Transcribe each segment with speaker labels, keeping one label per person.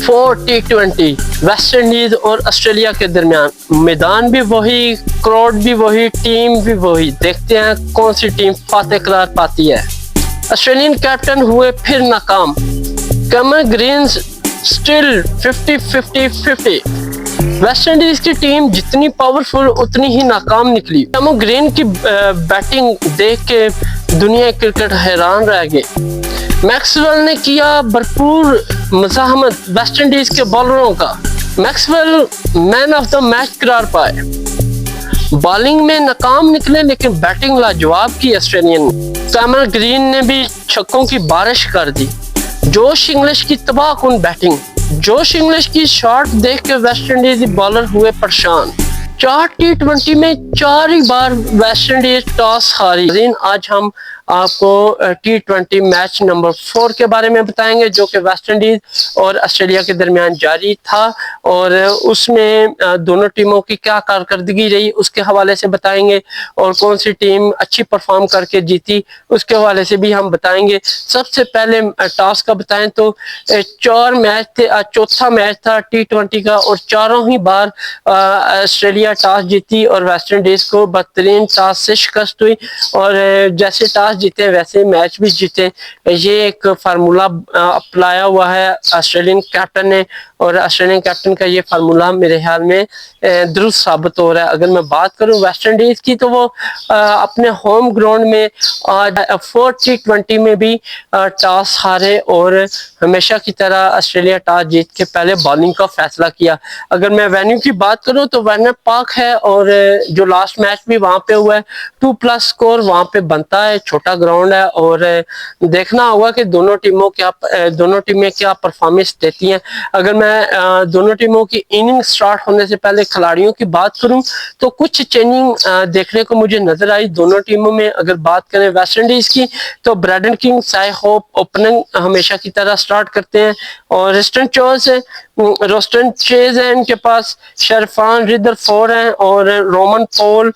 Speaker 1: 4 T20 West Indies और Australia के दरमियान, मैदान भी वही, क्राउड भी वही, टीम भी वही। देखते हैं कौन सी टीम फातेह करार पाती है। ऑस्ट्रेलियन कैप्टन हुए फिर नाकाम, Cameron green still 50-50-50। West Indies की टीम जितनी पावरफुल उतनी ही नाकाम निकली। कैमरन ग्रीन की बैटिंग देख के दुनिया क्रिकेट हैरान रह गए। मैक्सवेल ने किया भरपूर मज़ाहमत वेस्ट इंडीज के बॉलरों का। Maxwell man of the match करार पाए। बॉलिंग में नाकाम निकले लेकिन बैटिंग लाजवाब की ऑस्ट्रेलियन। कैमरन ग्रीन ने भी छक्कों की बारिश कर दी। जोश इंग्लिश की तबाहकुन बैटिंग। जोश इंग्लिश की शॉट देख के वेस्ट इंडीज बॉलर हुए परेशान। 4 T20 में 4 ही बार वेस्ट इंडीज टॉस हारी। आज हम आपको T20 मैच नंबर 4 के बारे में बताएंगे जो कि वेस्ट इंडीज और ऑस्ट्रेलिया के दरमियान जारी था, और उसमें दोनों टीमों की क्या कारकर्दगी रही उसके हवाले से बताएंगे, और कौन सी टीम अच्छी परफॉर्म करके जीती उसके हवाले से भी हम बताएंगे। सबसे पहले टॉस का बताएं तो 4 मैच थे, चौथा मैच था T20 का, और चारों ही बार ऑस्ट्रेलिया टॉस जीती और वेस्ट इंडीज को बदतरीन टॉस से शिकस्त हुई, और जैसे टॉस जीते वैसे मैच भी जीते। ये एक फार्मूला अपनाया हुआ है ऑस्ट्रेलियन कैप्टन ने, और ऑस्ट्रेलियन कैप्टन का ये फार्मूला मेरे ख्याल में दुरुस्त साबित हो रहा है। अगर मैं बात करूं वेस्ट इंडीज की तो वो अपने होम ग्राउंड में आज 4 T20 में भी टॉस हारे, और हमेशा की तरह ऑस्ट्रेलिया टॉस जीत के पहले बॉलिंग का फैसला किया। अगर मैं वेन्यू की बात करूं तो वेनर पार्क है, और जो लास्ट मैच भी वहां पे हुआ है 2+ स्कोर वहां पे बनता है। छोटा ग्राउंड है, और देखना होगा कि दोनों टीमें क्या परफॉर्मेंस देती हैं। अगर मैं दोनों टीमों की इनिंग स्टार्ट होने से पहले खिलाड़ियों की बात करूं तो कुछ चेंजिंग देखने को मुझे नजर आई दोनों टीमों में। अगर बात करें वेस्ट इंडीज की तो Braden king, Sai hope opening हमेशा की तरह स्टार्ट करते हैं, और रोस्टन चेज है इनके पास, शरफान रिदरफोर्ड हैं, और रोमन पॉल,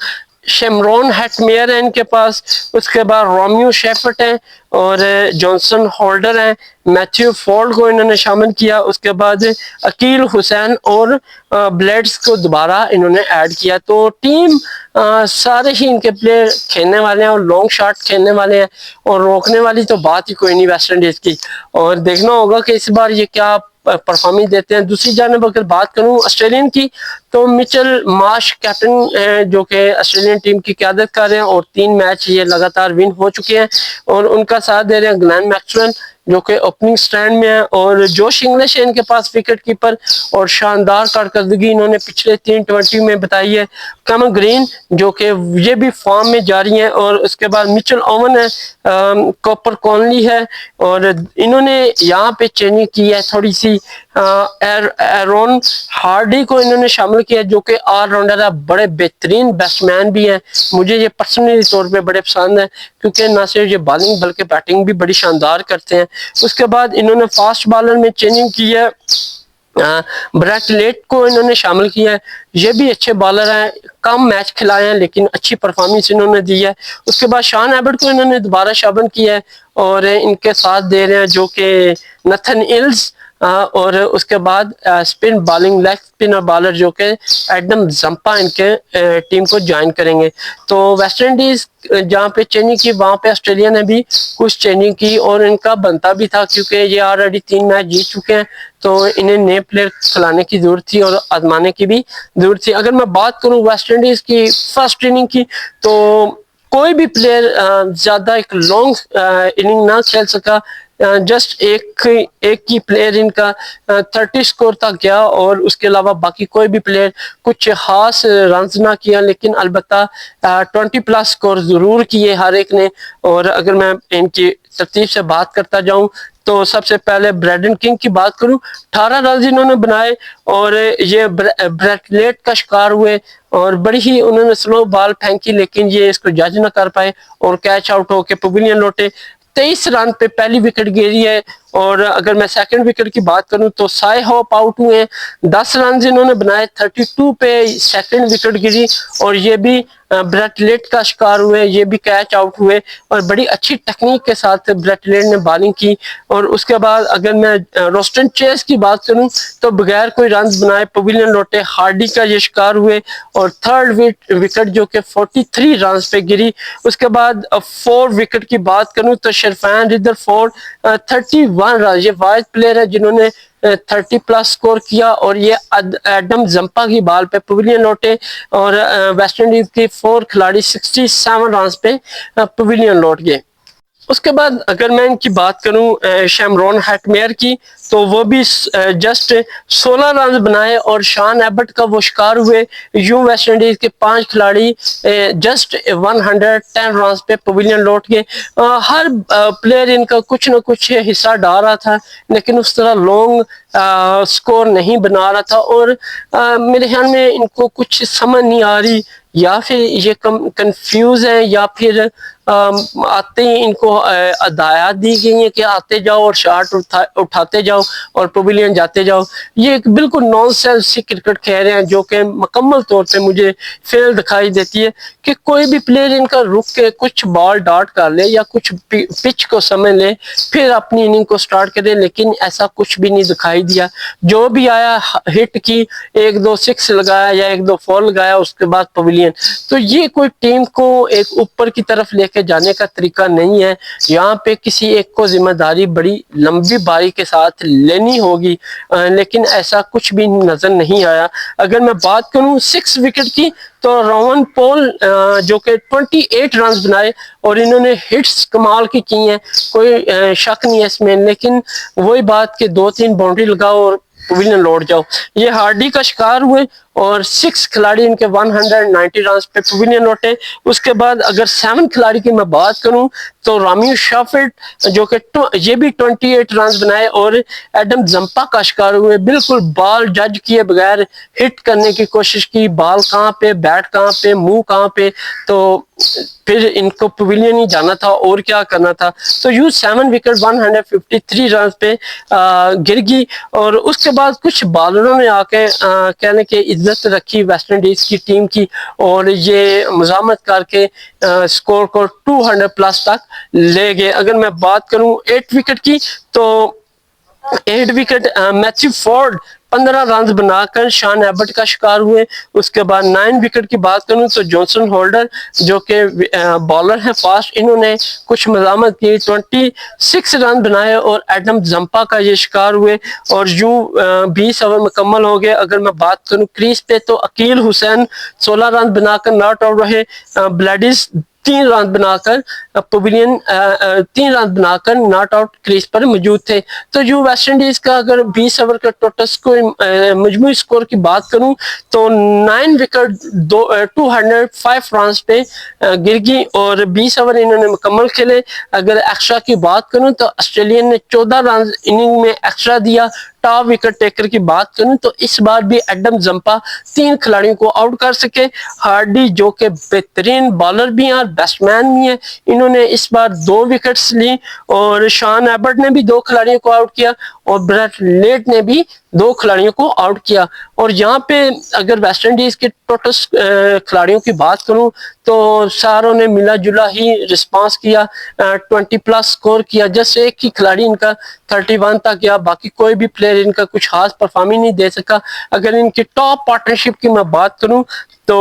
Speaker 1: शेमरॉन हैटमेयर है इनके पास। उसके बाद रोमियो शेफर्ट हैं, और जॉनसन होल्डर हैं। मैथ्यू फोल्ड को इन्होंने शामिल किया। उसके बाद अकील हुसैन और ब्लेड्स को दोबारा इन्होंने ऐड किया। तो टीम सारे ही इनके प्लेयर खेलने वाले हैं और लॉन्ग शॉट खेलने वाले हैं, और रोकने वाली तो बात ही कोई नहीं वेस्ट इंडीज की। और देखना होगा कि इस बार ये क्या परफॉर्मेंस देते हैं। दूसरी जानब अगर बात करूं ऑस्ट्रेलियन की तो मिचेल मार्श कैप्टन जो कि ऑस्ट्रेलियन टीम की क़यादत कर रहे हैं, और 3 मैच ये लगातार विन हो चुके हैं, और उनका साथ दे रहे हैं ग्लेन मैक्सवेल जो कि ओपनिंग स्टैंड में है, और जोश इंग्लिश है इनके पास विकेट कीपर, और शानदार कारकर्दगी इन्होंने पिछले 3 T20 में बताई है। कैमरन ग्रीन जो कि ये भी फॉर्म में जारी हैं, और उसके बाद मिचेल ओवन है, कॉपर कॉनली है, और इन्होंने यहाँ पे चेंजिंग की है थोड़ी सी। एरोन हार्डी को इन्होंने शामिल किया जो कि ऑलराउंडर है, बड़े बेहतरीन बैट्समैन भी हैं। मुझे ये पर्सनली तौर पे बड़े पसंद है क्योंकि ना सिर्फ ये बॉलिंग बल्कि बैटिंग भी बड़ी शानदार करते हैं। उसके बाद इन्होंने फास्ट बॉलर में चेंजिंग की है, ब्रैट लेट को इन्होंने शामिल किया है। ये भी अच्छे बॉलर हैं, कम मैच खिलाए हैं लेकिन अच्छी परफॉर्मेंस इन्होंने दी है। उसके बाद शॉन एबर्ट को इन्होंने दोबारा शामिल किया है, और इनके साथ दे रहे हैं जो कि नथन इल्स, और उसके बाद spin bowling leg spinner bowler जो कि एडम जंपा इनके टीम को ज्वाइन करेंगे। तो वेस्ट इंडीज जहाँ पे चेंजिंग की वहाँ पे ऑस्ट्रेलिया ने भी कुछ चेंजिंग की, और इनका बनता भी था क्योंकि ये ऑलरेडी 3 मैच जीत चुके हैं, तो इन्हें नए प्लेयर खिलाने की जरूरत थी और आजमाने की भी जरूरत थी। अगर मैं बात करूँ वेस्ट इंडीज की फर्स्ट इनिंग की तो कोई भी प्लेयर ज्यादा एक लॉन्ग इनिंग ना खेल सका। जस्ट एक ही प्लेयर इनका 30 स्कोर तक गया, और उसके अलावा बाकी कोई भी प्लेयर कुछ खास रन ना किया, लेकिन अलबत्ता 20+ स्कोर जरूर किए हर एक ने। और अगर मैं इनकी तरतीब से बात करता जाऊं तो सबसे पहले ब्रैडन किंग की बात करूं, 18 रन इन्होंने बनाए, और ये ब्रैटलेट का शिकार हुए, और बड़ी ही उन्होंने स्लो बॉल फेंकी लेकिन ये इसको जज ना कर पाए और कैच आउट होके पवेलियन लौटे। 23 रन पे पहली विकेट गिरी है, और अगर मैं सेकंड विकेट की बात करूं तो साई होप आउट हुए, 10 रन इन्होंने बनाए, 32 पे सेकंड विकेट गिरी और ये भी ब्रेट लेट का शिकार हुए, ये भी कैच आउट हुए और बड़ी अच्छी टेक्निक के साथ ब्रेट लेट ने बॉलिंग की। और उसके बाद अगर मैं रोस्टन चेस की बात करूं तो बगैर कोई रन बनाए पवेलियन लौटे, हार्डी का ये शिकार हुए और थर्ड विकेट जो कि 43 रन पे गिरी। उसके बाद 4 विकेट की बात करूं तो शरफान रिदरफोर्ड 31 रन, ये वाइज प्लेयर है जिन्होंने 30 प्लस स्कोर किया और ये एडम जंपा की बॉल पे पवेलियन लौटे और वेस्ट इंडीज के 4 खिलाड़ी 67 रन पे पवेलियन लौट गए। उसके बाद अगर मैं इनकी बात करूं शैमरॉन हैटमेयर की तो वो भी जस्ट 16 रन बनाए और शान एबट का वो शिकार हुए। यूं वेस्ट इंडीज के 5 खिलाड़ी जस्ट 110 रन पे पवेलियन लौट गए। हर प्लेयर इनका कुछ ना कुछ हिस्सा डाल रहा था लेकिन उस तरह लॉन्ग स्कोर नहीं बना रहा था और मेरे ख्याल में इनको कुछ समझ नहीं आ रही या फिर ये कंफ्यूज है या फिर आते ही इनको हदायत दी गई है कि आते जाओ और शॉट उठाते जाओ और पवेलियन जाते जाओ। ये एक बिल्कुल नॉनसेंस सी क्रिकेट खेल रहे हैं जो कि मुकम्मल तौर पे मुझे फेल दिखाई देती है कि कोई भी प्लेयर इनका रुक के कुछ बॉल डॉट कर ले या कुछ पिच को समझ ले फिर अपनी इनिंग को स्टार्ट करे, लेकिन ऐसा कुछ भी नहीं दिखाई दिया। जो भी आया हिट की, 1-2 6 लगाया या 1-2 4 लगाया, उसके बाद पवेलियन। तो ये कोई टीम को एक ऊपर की तरफ लेके जाने का तरीका नहीं है। यहाँ पे किसी एक को जिम्मेदारी बड़ी लंबी बारी के साथ लेनी होगी, लेकिन ऐसा कुछ भी नजर नहीं आया। अगर मैं बात करूं 6 विकेट की तो रोवन पॉल जो कि 28 रन बनाए और इन्होंने हिट्स कमाल की हैं, कोई शक नहीं है इसमें, लेकिन वही बात कि 2-3 बाउंड्री लगाओ और पवेलियन लौट जाओ। ये हार्डी का शिकार हुए और 6 खिलाड़ी इनके 190 रन पे पवेलियन लौटे। उसके बाद अगर 7 खिलाड़ी की मैं बात करूं तो रामी शाफिट जो कि ये भी 28 रन बनाए और एडम जंपा का शिकार हुए। बिल्कुल बॉल जज किए बगैर हिट करने की कोशिश की, बॉल कहाँ पे, बैट कहाँ पे, मुंह कहाँ पे, तो फिर इनको पवेलियन ही जाना था और क्या करना था। तो यू 7 विकेट 153 रन पे गिर गई और उसके बाद कुछ बॉलरों ने आके कहने की इज्जत रखी वेस्ट इंडीज की टीम की और ये मजामत करके स्कोर को 200 प्लस तक ले गए। अगर मैं बात करूं 8 विकेट की तो 8 विकेट मैथ्यू फोर्ड 15 रन बनाकर शान एबट का शिकार हुए। उसके बाद 9 विकेट की बात करूं तो जॉनसन होल्डर जो कि बॉलर हैं फास्ट, इन्होंने कुछ मजामत की, 26 रन बनाए और एडम जंपा का ये शिकार हुए और यूं 20 ओवर मुकम्मल हो गए। अगर मैं बात करूं क्रीज पे तो अकील हुसैन 16 रन बनाकर नॉट आउट रहे, ब्लैडिस 3 रन बनाकर पवेलियन 3 रन बनाकर नॉट आउट क्रीज पर मौजूद थे। तो जो वेस्ट इंडीज का अगर 20 ओवर का टोटल स्कोर मजमूई स्कोर की बात करूं तो 9 विकेट 205 रन पे गिर गई और 20 ओवर इन्होंने मुकम्मल खेले। अगर एक्स्ट्रा की बात करूं तो ऑस्ट्रेलिया ने 14 रन इनिंग में एक्स्ट्रा दिया। टॉप विकेट टेकर की बात करूं तो इस बार भी एडम जंपा 3 खिलाड़ियों को आउट कर सके। हार्डी जो कि बेहतरीन बॉलर भी हैं और बैट्समैन भी हैं, इन्होंने इस बार 2 विकेट्स ली और शान एबर्ट ने भी 2 खिलाड़ियों को आउट किया और ब्रेट लेट ने भी 2 खिलाड़ियों को आउट किया। और यहाँ पे अगर वेस्ट इंडीज के टोटल खिलाड़ियों की बात करूं तो सारों ने मिला जुला ही रिस्पांस किया, 20 प्लस स्कोर किया। जैसे एक ही खिलाड़ी इनका 31 तक गया, बाकी कोई भी प्लेयर इनका कुछ खास परफॉर्मेंस नहीं दे सका। अगर इनकी टॉप पार्टनरशिप की मैं बात करूं तो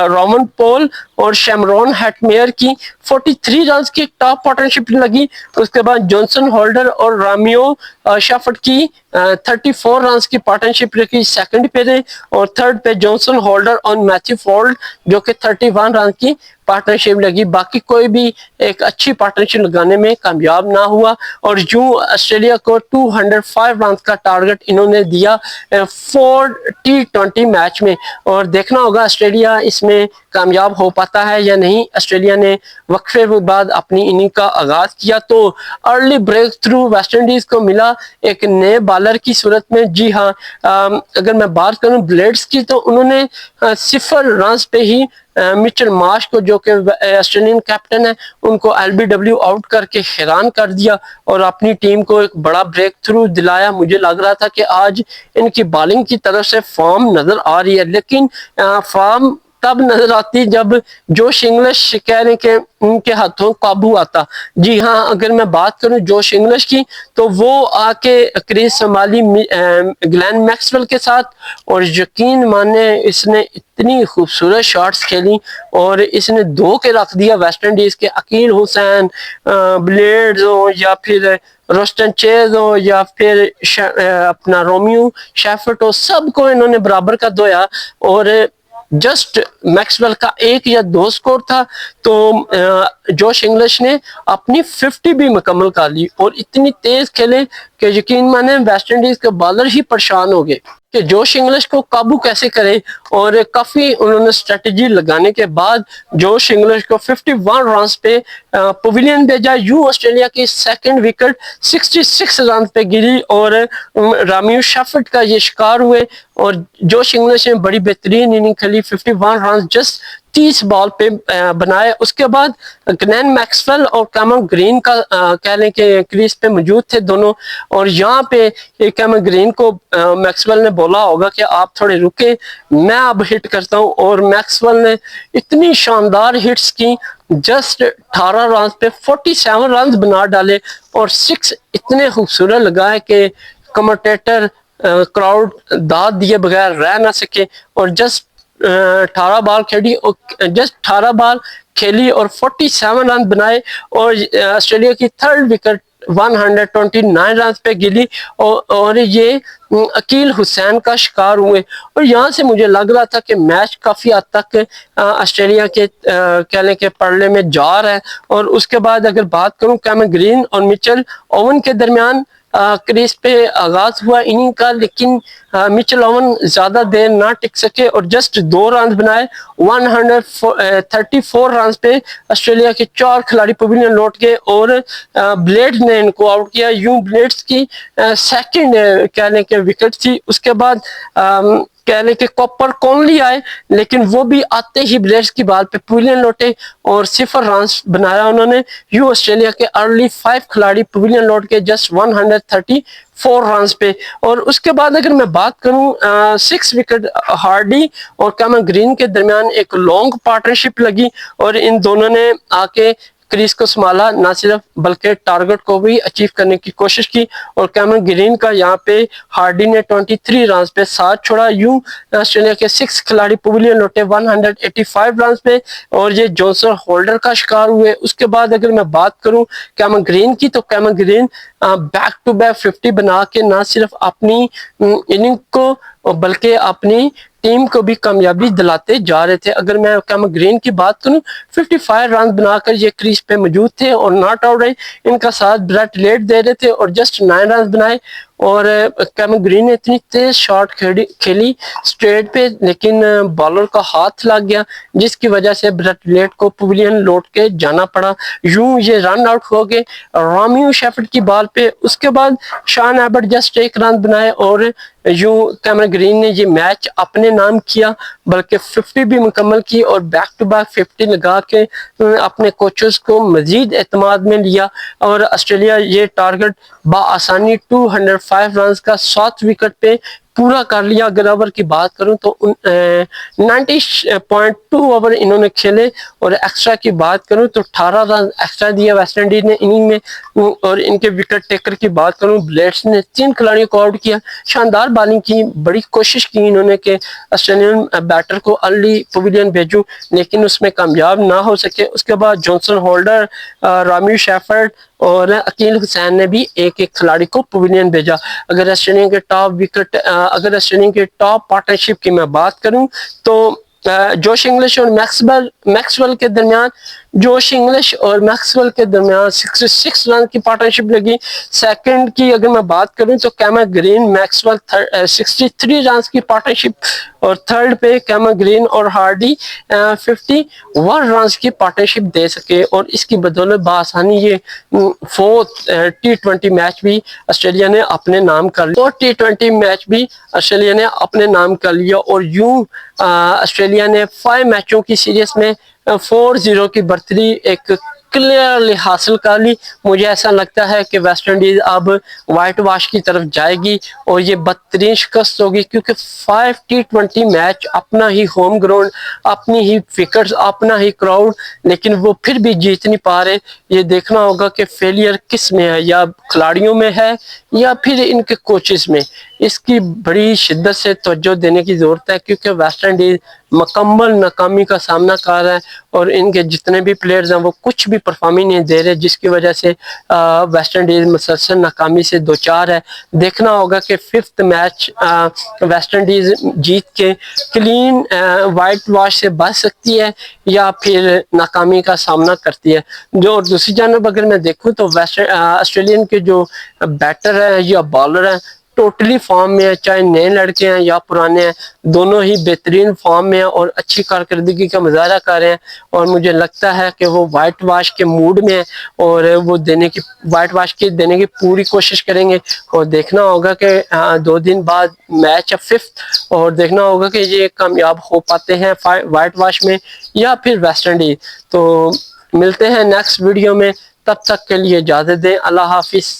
Speaker 1: रोमन पॉल और शैमरॉन हैटमेयर की 43 रन की टॉप पार्टनरशिप लगी। उसके बाद जॉनसन होल्डर और रामियो शाफट की 34 रन की पार्टनरशिप रखी, सेकंड पे रहे और थर्ड पे जॉनसन होल्डर और मैथ्यू फोर्ड जो कि 31 रन की पार्टनरशिप लगी। बाकी कोई भी एक अच्छी पार्टनरशिप लगाने में कामयाब ना हुआ और यूं ऑस्ट्रेलिया को 205 रन का टारगेट इन्होंने दिया 4 T20 मैच में और देखना होगा ऑस्ट्रेलिया इसमें कामयाब हो पाता है या नहीं। ऑस्ट्रेलिया ने वक्फे के बाद अपनी इनिंग का आगाज किया तो early breakthrough West Indies को मिला एक नए बॉलर की सूरत में। जी हाँ, अगर मैं बात करूं ब्लेड्स की तो उन्होंने 0 रन पे ही मिचेल मार्श को, जो कि ऑस्ट्रेलियन कैप्टन है, उनको एलबीडब्ल्यू आउट करके हैरान कर दिया और अपनी टीम को एक बड़ा ब्रेक थ्रू दिलाया। मुझे लग रहा था कि आज इनकी बॉलिंग की तरफ से फॉर्म नजर आ रही है, लेकिन फॉर्म तब नजर आती जब जोश इंग्लिश कह रहे कि उनके हाथों काबू आता। जी हाँ, अगर मैं बात करूं जोश इंग्लिश की, तो वो आके क्रीज संभाली ग्लेन मैक्सवेल के साथ, और यकीन माने इसने इतनी खूबसूरत शॉट्स खेली और इसने धो के रख दिया वेस्ट इंडीज के अकील हुसैन, ब्लेड्स हो या फिर रोस्टन चेज हो या फिर अपना रोमियो शेफर्ट हो, सबको इन्होंने बराबर का धोया। और जस्ट मैक्सवेल का एक या दो स्कोर था तो जोश इंग्लिश ने अपनी 50 भी मुकम्मल कर ली और इतनी तेज खेले कि यकीन माने वेस्ट इंडीज के बॉलर ही परेशान हो गए कि जोश इंग्लिश को काबू कैसे करें। और काफी उन्होंने स्ट्रेटजी लगाने के बाद जोश इंग्लिश को 51 रन पे पवेलियन भेजा। यूं ऑस्ट्रेलिया की सेकंड विकेट 66 रन पे गिरी और रामियो शेफर्ड का ये शिकार हुए और जोश इंग्लिश ने बड़ी बेहतरीन इनिंग खेली, 51 रन जस्ट 30 बॉल पे बनाए। उसके बाद ग्लेन मैक्सवेल और कैमरन ग्रीन का कह लें कि क्रीज पे मौजूद थे दोनों, और यहाँ पे कैमरन ग्रीन को मैक्सवेल ने बोला होगा कि आप थोड़े रुके, मैं अब हिट करता हूँ, और मैक्सवेल ने इतनी शानदार हिट्स की, जस्ट 18 रन पे 47 रन बना डाले और 6 इतने खूबसूरत लगाए कि कमेंटेटर क्राउड दाद दिए बगैर रह ना सके। और जस्ट 18 बॉल खेली और जस्ट 18 बॉल खेली और 47 रन बनाए और ऑस्ट्रेलिया की थर्ड विकेट 129 रन पे गिरी और ये अकील हुसैन का शिकार हुए। और यहाँ से मुझे लग रहा था कि मैच काफी हद तक ऑस्ट्रेलिया के कहने के पड़ले में जा रहा है। और उसके बाद अगर बात करूं कैमरन ग्रीन और मिचेल ओवन के दरमियान क्रीज पे आगाज हुआ इनिंग का, लेकिन मिचेल ओवन ज्यादा देर ना टिक सके और जस्ट 2 रन बनाए। 134 रन पे ऑस्ट्रेलिया के 4 खिलाड़ी पवेलियन लौट गए और ब्लेड ने इनको आउट किया। यूं ब्लेड्स की सेकंड कहने के विकेट थी। उसके बाद कहने के कॉपर कॉनली आए, लेकिन वो भी आते ही ब्लेड्स की बाल पे पवेलियन लौटे और 0 रन बनाया उन्होंने। यू ऑस्ट्रेलिया के अर्ली 5 खिलाड़ी पवेलियन लौट के जस्ट 134 रन पे। और उसके बाद अगर मैं बात करूं 6 विकेट हार्डी और कैमरन ग्रीन के दरमियान एक लॉन्ग पार्टनरशिप लगी और इन दोनों ने आके क्रीज को संभाला, ना सिर्फ बल्कि टारगेट को भी अचीव करने की कोशिश की। और कैमरन ग्रीन का यहाँ पे हार्डी ने 23 रन पे साथ छोड़ा। यूं ऑस्ट्रेलिया के 6 खिलाड़ी पवेलियन लौटे 185 रन पे और ये जॉनसन होल्डर का शिकार हुए। उसके बाद अगर मैं बात करूं कैमरन ग्रीन की, तो Cameron Green back to back 50 बना के ना सिर्फ अपनी इनिंग को बल्कि अपनी टीम को भी कामयाबी दिलाते जा रहे थे। अगर मैं कैमरन ग्रीन की बात करूं 55 रन बनाकर ये क्रीज पे मौजूद थे और नॉट आउट रहे। इनका साथ ब्रेट लेट दे रहे थे और जस्ट 9 रन बनाए। और कैमरन ग्रीन ने इतनी तेज शॉट खेली स्ट्रेट पे, लेकिन बॉलर का हाथ लग गया जिसकी वजह से ब्रेट लेट को पवेलियन लौट के जाना पड़ा। यूं ये रन आउट हो गए रोमियो शेफर्ड की बॉल पे। उसके बाद शॉन एबर्ट जस्ट 1 रन बनाए और यूं कैमरन ग्रीन ने ये मैच अपने नाम किया, बल्कि 50 भी मुकम्मल की और बैक टू बैक 50 लगा के अपने कोचेस को मजीद एतमाद में लिया। और ऑस्ट्रेलिया ये टारगेट बआसानी 205 रन का 7 विकेट पे पूरा कर लिया। अगर ओवर की बात करूं तो 90.2 ओवर इन्होंने खेले और एक्स्ट्रा की बात करूं तो 18 रन एक्स्ट्रा दिया वेस्ट इंडीज ने इनिंग में। और इनके विकेट टेकर की बात करूं, ब्लेड्स ने 3 खिलाड़ियों को आउट किया। शानदार बॉलिंग की, बड़ी कोशिश की इन्होंने कि ऑस्ट्रेलियन बैटर को अर्ली पवेलियन भेजूं, लेकिन उसमें कामयाब ना हो सके। उसके बाद जॉनसन होल्डर, रामियो शेफर्ड और अकील हुसैन ने भी एक एक खिलाड़ी को पवेलियन भेजा। अगर ऑस्ट्रेलिया के टॉप विकेट अगर ऑस्ट्रेलिया के टॉप पार्टनरशिप की मैं बात करूं तो जोश इंग्लिश और मैक्सवेल के दरमियान जोश इंग्लिश और मैक्सवेल के दरमियान 66 रन की पार्टनरशिप लगी। सेकंड की अगर मैं बात करूं तो कैमर ग्रीन मैक्सवेल 63 रन की पार्टनरशिप, और थर्ड पे कैमर ग्रीन और हार्डी 51 रन की पार्टनरशिप दे सके, और इसकी बदौलत बआसानी ये फोर्थ T20 मैच भी ऑस्ट्रेलिया ने अपने नाम कर लिया, और T20 मैच भी ऑस्ट्रेलिया ने अपने नाम कर लिया, और यूं ऑस्ट्रेलिया ने 5 मैचों की सीरीज में 4-0 की बढ़तरी एक क्लियरली हासिल कर ली। मुझे ऐसा लगता है कि वेस्ट इंडीज अब वाइट वॉश की तरफ जाएगी और ये बदतरीन शिकस्त होगी, क्योंकि 5 T20 मैच, अपना ही होम ग्राउंड, अपनी ही विकेट्स, अपना ही क्राउड, लेकिन वो फिर भी जीत नहीं पा रहे। ये देखना होगा कि फेलियर किस में है, या खिलाड़ियों में है या फिर इनके कोचेस में। इसकी बड़ी शिद्दत से तवज्जो देने की ज़रूरत है, क्योंकि वेस्ट इंडीज़ मुकम्मल नाकामी का सामना कर रहा है और इनके जितने भी प्लेयर्स हैं वो कुछ भी परफॉर्मिंग नहीं दे रहे, जिसकी वजह से वेस्ट इंडीज़ मुसलसल नाकामी से दो चार है। देखना होगा कि 5th मैच वेस्ट इंडीज़ जीत के क्लीन वाइट वॉश से बच सकती है या फिर नाकामी का सामना करती है। जो दूसरी जानब अगर मैं देखूँ तो ऑस्ट्रेलियन के जो बैटर है या बॉलर हैं टोटली फॉर्म में है, चाहे नए लड़के हैं या पुराने हैं, दोनों ही बेहतरीन फॉर्म में हैं और अच्छी कारकर्दगी का मुजाहरा कर रहे हैं। और मुझे लगता है कि वो वाइट वॉश के मूड में है और वो वाइट वॉश की देने की पूरी कोशिश करेंगे। और देखना होगा कि 2 दिन बाद मैच है 5th, और देखना होगा कि ये कामयाब हो पाते हैं वाइट वॉश में या फिर वेस्ट इंडीज। तो मिलते हैं नेक्स्ट वीडियो में, तब तक के लिए इजाज़त दें। अल्लाह हाफिज़।